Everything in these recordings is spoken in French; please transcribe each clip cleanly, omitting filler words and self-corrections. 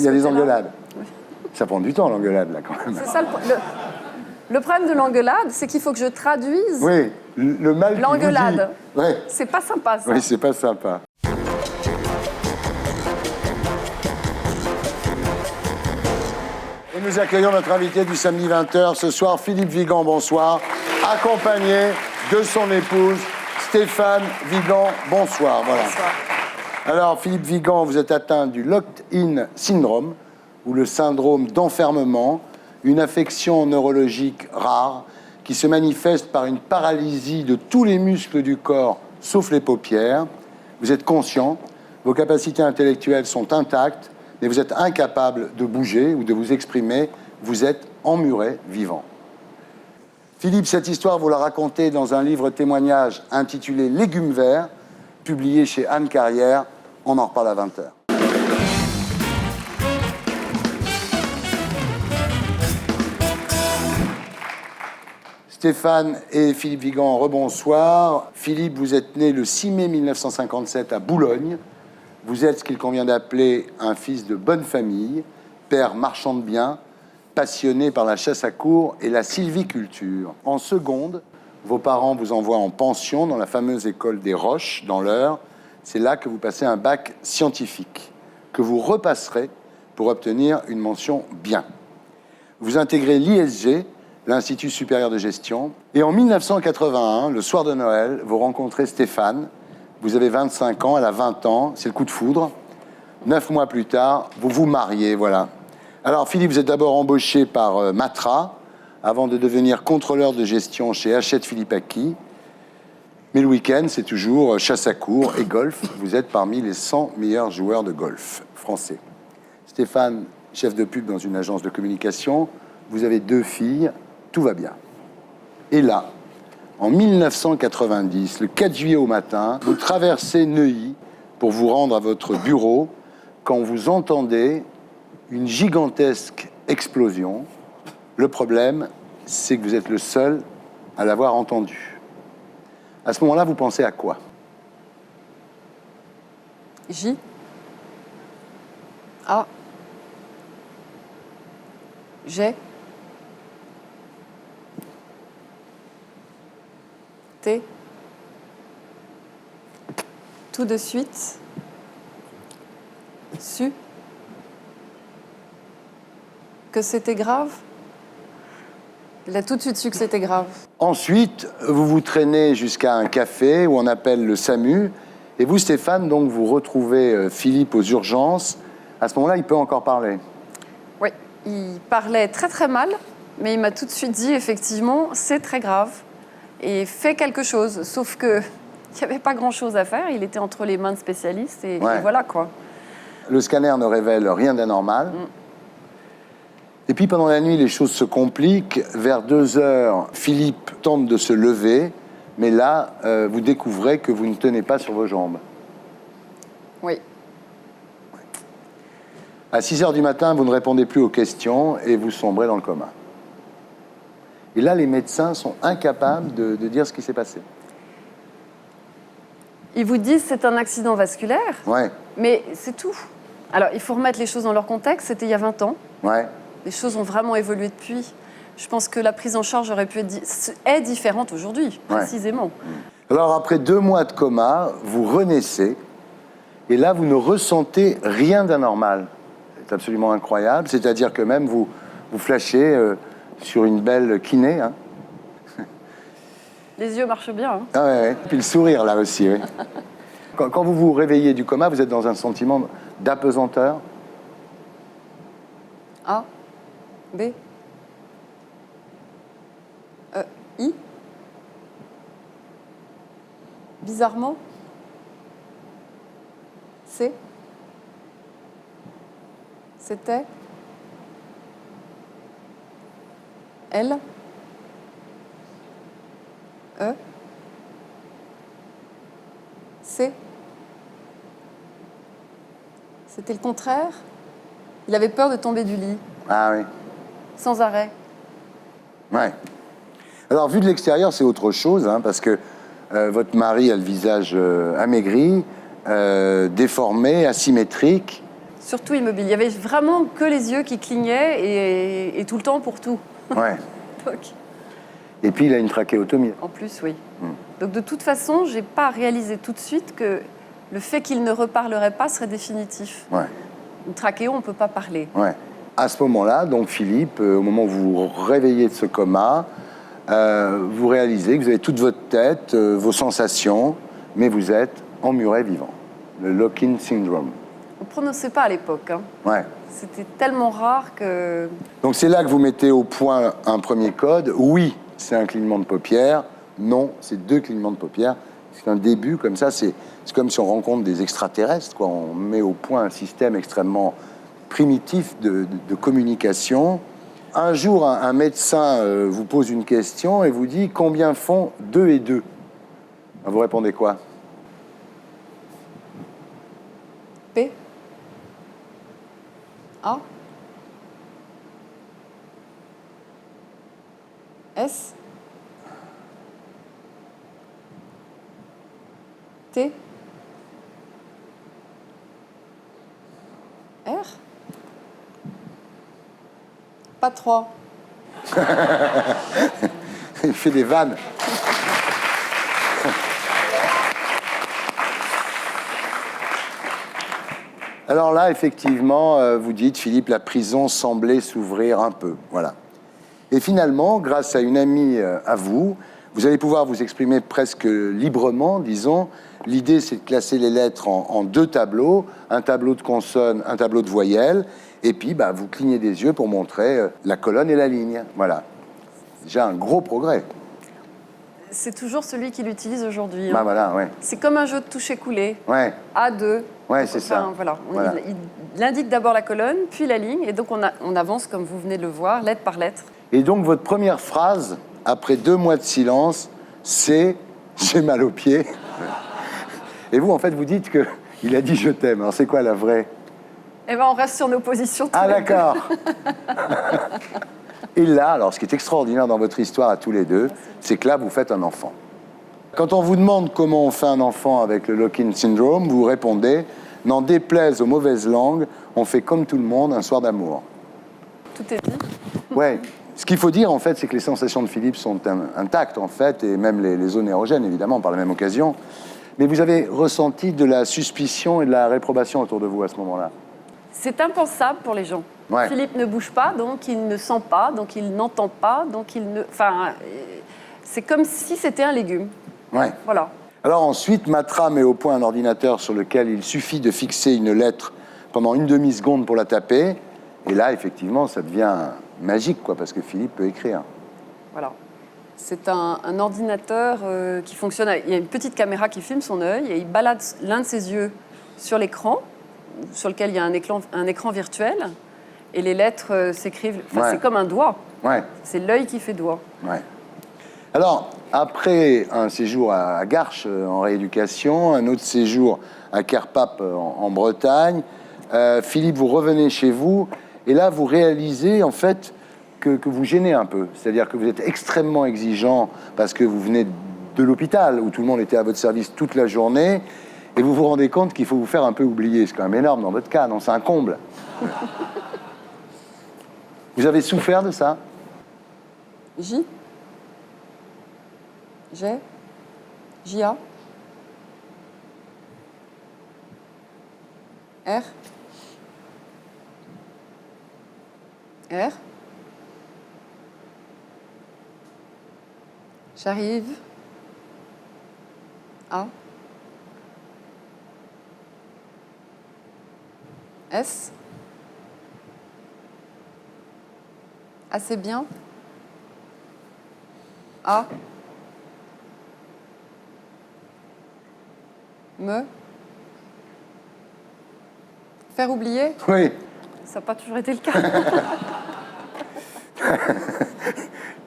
il y a des engueulades. Oui. Ça prend du temps, l'engueulade, là, quand même. C'est ça le problème de l'engueulade, c'est qu'il faut que je traduise le mal l'engueulade. Oui. C'est pas sympa, ça. Oui, c'est pas sympa. Et nous accueillons notre invité du samedi 20h ce soir, Philippe Vigan, bonsoir, accompagné de son épouse, Stéphane Vigan, bonsoir. Voilà. Bonsoir. Alors, Philippe Vigan, vous êtes atteint du locked-in syndrome, ou le syndrome d'enfermement, une affection neurologique rare qui se manifeste par une paralysie de tous les muscles du corps, sauf les paupières. Vous êtes conscient, vos capacités intellectuelles sont intactes, mais vous êtes incapable de bouger ou de vous exprimer. Vous êtes emmuré vivant. Philippe, cette histoire, vous la racontez dans un livre témoignage intitulé « Légumes verts », publié chez Anne Carrière. On en reparle à 20h. Stéphane et Philippe Vigan, rebonsoir. Philippe, vous êtes né le 6 mai 1957 à Boulogne. Vous êtes ce qu'il convient d'appeler un fils de bonne famille, père marchand de biens, passionné par la chasse à courre et la sylviculture. En seconde, vos parents vous envoient en pension dans la fameuse école des Roches, dans l'Eure. C'est là que vous passez un bac scientifique, que vous repasserez pour obtenir une mention bien. Vous intégrez l'ISG, l'Institut supérieur de gestion. Et en 1981, le soir de Noël, vous rencontrez Stéphane. Vous avez 25 ans, elle a 20 ans, c'est le coup de foudre. 9 mois plus tard, vous vous mariez, voilà. Alors Philippe, vous êtes d'abord embauché par Matra, avant de devenir contrôleur de gestion chez Hachette Philippe Aki. Mais le week-end, c'est toujours chasse à courre et golf. Vous êtes parmi les 100 meilleurs joueurs de golf français. Stéphane, chef de pub dans une agence de communication, vous avez 2 filles, tout va bien. Et là, en 1990, le 4 juillet au matin, vous traversez Neuilly pour vous rendre à votre bureau quand vous entendez une gigantesque explosion. Le problème, c'est que vous êtes le seul à l'avoir entendu. À ce moment-là, vous pensez à quoi? J. A. G. T. Tout de suite. Su. Que c'était grave. Il a tout de suite su que c'était grave. Ensuite, vous vous traînez jusqu'à un café où on appelle le SAMU. Et vous, Stéphane, donc, vous retrouvez Philippe aux urgences. À ce moment-là, il peut encore parler. Oui, il parlait très très mal, mais il m'a tout de suite dit, effectivement, c'est très grave. Et fais quelque chose. Sauf que il n'y avait pas grand-chose à faire. Il était entre les mains de spécialistes et voilà, quoi. Le scanner ne révèle rien d'anormal. Et puis, pendant la nuit, les choses se compliquent. Vers 2 heures, Philippe tente de se lever. Mais là, vous découvrez que vous ne tenez pas sur vos jambes. Oui. À 6 heures du matin, vous ne répondez plus aux questions et vous sombrez dans le coma. Et là, les médecins sont incapables de dire ce qui s'est passé. Ils vous disent c'est un accident vasculaire, mais c'est tout. Alors, il faut remettre les choses dans leur contexte. C'était il y a 20 ans. Les choses ont vraiment évolué depuis. Je pense que la prise en charge aurait pu est différente aujourd'hui, précisément. Alors, après 2 mois de coma, vous renaissez. Et là, vous ne ressentez rien d'anormal. C'est absolument incroyable. C'est-à-dire que même vous flashez sur une belle kiné. Hein. Les yeux marchent bien. Hein. Ah ouais. Puis le sourire, là aussi. Oui. Quand vous vous réveillez du coma, vous êtes dans un sentiment d'apesanteur. A, B, E, I. Bizarrement. C. C'était. L. E. C. C'était le contraire. Il avait peur de tomber du lit. Ah oui. Sans arrêt. Ouais. Alors, vu de l'extérieur, c'est autre chose, hein, parce que votre mari a le visage amaigri, déformé, asymétrique. Surtout immobile. Il y avait vraiment que les yeux qui clignaient et tout le temps pour tout. Ouais. Donc, et puis, il a une trachéotomie. en plus, oui. Donc, de toute façon, je n'ai pas réalisé tout de suite que le fait qu'il ne reparlerait pas serait définitif. Ouais. Une trachéo, on ne peut pas parler. Ouais. À ce moment-là, donc, Philippe, au moment où vous vous réveillez de ce coma, vous réalisez que vous avez toute votre tête, vos sensations, mais vous êtes emmuré vivant. Le lock-in syndrome. On ne prononçait pas à l'époque. Hein. Ouais. C'était tellement rare que... Donc c'est là que vous mettez au point un premier code. Oui, c'est un clignement de paupières. Non, c'est 2 clignements de paupières. C'est un début comme ça. C'est comme si on rencontre des extraterrestres, quoi. On met au point un système extrêmement primitif de communication. Un jour, un médecin vous pose une question et vous dit « Combien font 2 et 2 ?» Vous répondez quoi? P. A. S. T. R. Pas 3. Il fait des vannes. Alors là, effectivement, vous dites, Philippe, la prison semblait s'ouvrir un peu. Voilà. Et finalement, grâce à une amie à vous, vous allez pouvoir vous exprimer presque librement, disons. L'idée, c'est de classer les lettres en 2 tableaux, un tableau de consonnes, un tableau de voyelles, et puis vous clignez des yeux pour montrer la colonne et la ligne. Voilà. Déjà un gros progrès. C'est toujours celui qu'il utilise aujourd'hui. Hein. Voilà, ouais. C'est comme un jeu de toucher-coller. Ouais. A2. Ouais, c'est ça. Voilà. Voilà. Il indique d'abord la colonne, puis la ligne, et donc on avance, comme vous venez de le voir, lettre par lettre. Et donc, votre première phrase, après 2 mois de silence, c'est « j'ai mal aux pieds ». Et vous, en fait, vous dites qu'il a dit « je t'aime ». Alors, c'est quoi la vraie? Eh bien, on reste sur nos positions. Ah, d'accord. Et là, alors, ce qui est extraordinaire dans votre histoire à tous les deux, c'est que là, vous faites un enfant. Quand on vous demande comment on fait un enfant avec le lock-in syndrome, vous répondez « n'en déplaise aux mauvaises langues, on fait comme tout le monde un soir d'amour ». Tout est dit. Ouais. Ce qu'il faut dire, en fait, c'est que les sensations de Philippe sont intactes, en fait, et même les zones érogènes, évidemment, par la même occasion. Mais vous avez ressenti de la suspicion et de la réprobation autour de vous à ce moment-là. C'est impensable pour les gens. Ouais. Philippe ne bouge pas, donc il ne sent pas, donc il n'entend pas, donc il ne... Enfin, c'est comme si c'était un légume. Ouais. Voilà. Alors ensuite, Matra met au point un ordinateur sur lequel il suffit de fixer une lettre pendant une demi-seconde pour la taper. Et là, effectivement, ça devient magique, quoi, parce que Philippe peut écrire. Voilà. C'est un ordinateur qui fonctionne... Il y a une petite caméra qui filme son œil et il balade l'un de ses yeux sur l'écran, sur lequel il y a un écran virtuel. Et les lettres s'écrivent... Enfin, c'est comme un doigt. Ouais. C'est l'œil qui fait doigt. Ouais. Alors, après un séjour à Garches en rééducation, un autre séjour à Kerpap en Bretagne, Philippe, vous revenez chez vous et là, vous réalisez en fait que vous gênez un peu. C'est-à-dire que vous êtes extrêmement exigeant parce que vous venez de l'hôpital où tout le monde était à votre service toute la journée et vous vous rendez compte qu'il faut vous faire un peu oublier. C'est quand même énorme dans votre cas, non? C'est un comble. Vous avez souffert de ça? J. G. J-A. R. R. J'arrive. A. S. Assez bien. A. Me. Faire oublier? Oui. Ça n'a pas toujours été le cas.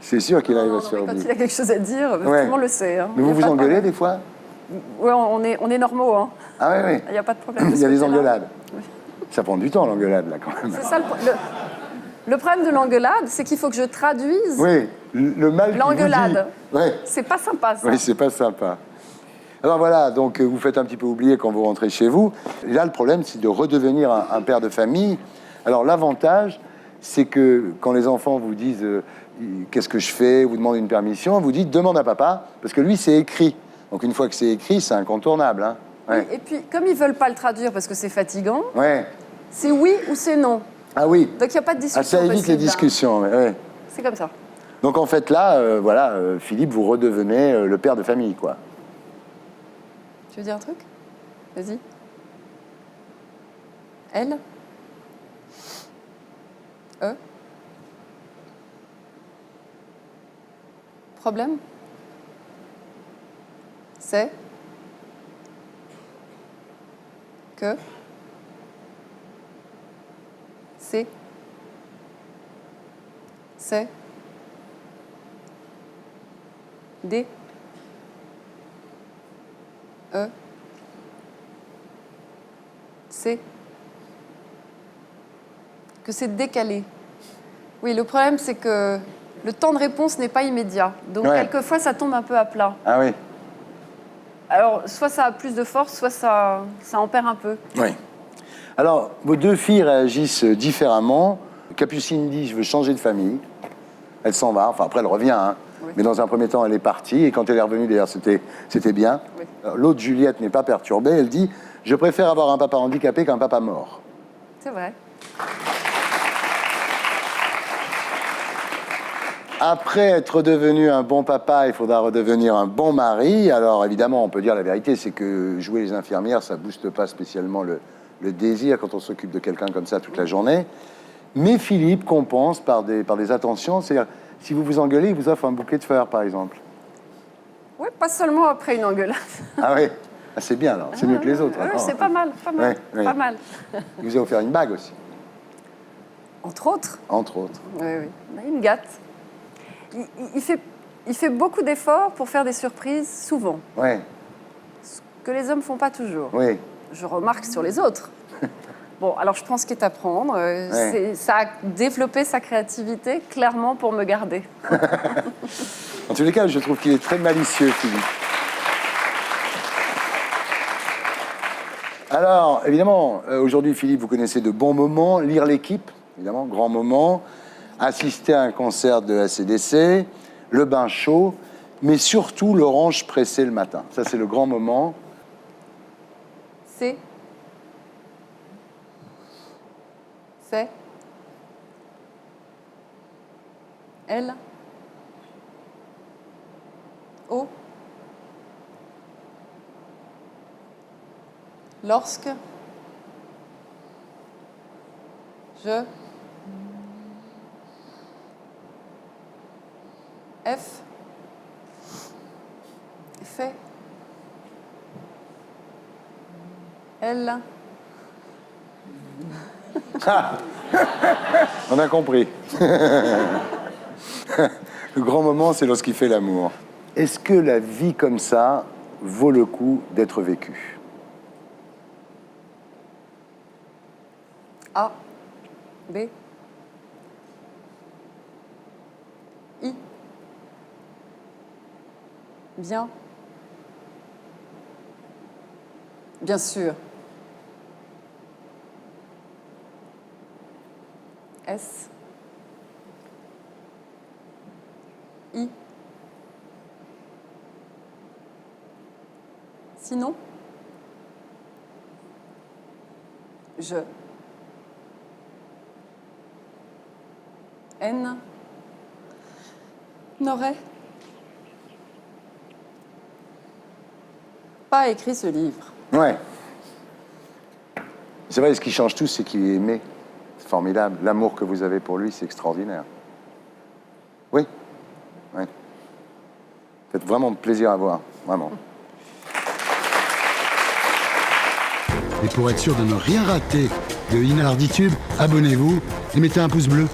C'est sûr qu'il arrive à se faire Quand oublier. il a quelque chose à dire, tout le monde le sait. Hein. Mais vous vous engueulez des fois? Oui, on est normaux. Hein. Ah oui, oui. Il n'y a pas de problème. Il y a des engueulades. Oui. Ça prend du temps, l'engueulade, là, quand même. C'est ça le problème de l'engueulade, c'est qu'il faut que je traduise oui, le mal qu'il vous dit. l'engueulade. Ouais. C'est pas sympa, ça. Oui, c'est pas sympa. Alors voilà, donc vous faites un petit peu oublier quand vous rentrez chez vous. Et là, le problème, c'est de redevenir un père de famille. Alors l'avantage, c'est que quand les enfants vous disent qu'est-ce que je fais, vous demandent une permission, vous dites demande à papa, parce que lui, c'est écrit. Donc une fois que c'est écrit, c'est incontournable. Hein. Ouais. Et puis, comme ils ne veulent pas le traduire parce que c'est fatigant, ouais. c'est oui ou c'est non. Ah oui. Donc il n'y a pas de discussion. Ça évite les discussions. Ouais. C'est comme ça. Donc en fait là, Philippe, vous redevenez le père de famille, quoi. Tu veux dire un truc? Vas-y. Elle? Problème? C'est? Que? C'est? C'est? Des? C'est? Que c'est décalé. Oui, le problème, c'est que le temps de réponse n'est pas immédiat. Donc, quelquefois, ça tombe un peu à plat. Ah oui. Alors, soit ça a plus de force, soit ça en perd un peu. Oui. Alors, vos deux filles réagissent différemment. Capucine dit « je veux changer de famille ». Elle s'en va. Enfin, après, elle revient. Hein. Oui. Mais dans un premier temps, elle est partie. Et quand elle est revenue, d'ailleurs, c'était bien. Oui. L'autre, Juliette, n'est pas perturbée. Elle dit « je préfère avoir un papa handicapé qu'un papa mort ». C'est vrai. Après être devenu un bon papa, il faudra redevenir un bon mari. Alors évidemment, on peut dire la vérité, c'est que jouer les infirmières, ça booste pas spécialement le désir quand on s'occupe de quelqu'un comme ça toute la journée. Mais Philippe compense par des attentions. C'est-à-dire, si vous vous engueulez, il vous offre un bouquet de fleurs, par exemple. Oui, pas seulement après une engueulade. Ah oui, c'est bien alors, c'est mieux que les autres. Oui, c'est pas mal, pas mal, pas mal. Il vous a offert une bague aussi. Entre autres. Entre autres. Oui, oui. Il me gâte. Il fait beaucoup d'efforts pour faire des surprises, souvent. Oui. Ce que les hommes ne font pas toujours. Oui. Je remarque sur les autres. Bon, alors je prends ce qui est à prendre. Ça a développé sa créativité, clairement, pour me garder. En tous les cas, je trouve qu'il est très malicieux, Philippe. Alors, évidemment, aujourd'hui, Philippe, vous connaissez de bons moments. Lire l'équipe, évidemment, grand moment. Assister à un concert de AC/DC, le bain chaud, mais surtout l'orange pressée le matin. Ça, c'est le grand moment. C'est. Elle. Oh. Lorsque. Je. F. Fait. Elle. On a compris. Le grand moment, c'est lorsqu'il fait l'amour. Est-ce que la vie comme ça vaut le coup d'être vécue? A. B. I. Bien. Bien sûr. S. I. Sinon. Je. N. N'aurait pas écrit ce livre. Ouais. C'est vrai, ce qui change tout, c'est qu'il est aimé. C'est formidable. L'amour que vous avez pour lui, c'est extraordinaire. Oui. Oui. Faites vraiment plaisir à voir. Vraiment. Et pour être sûr de ne rien rater de Inarditube, abonnez-vous et mettez un pouce bleu.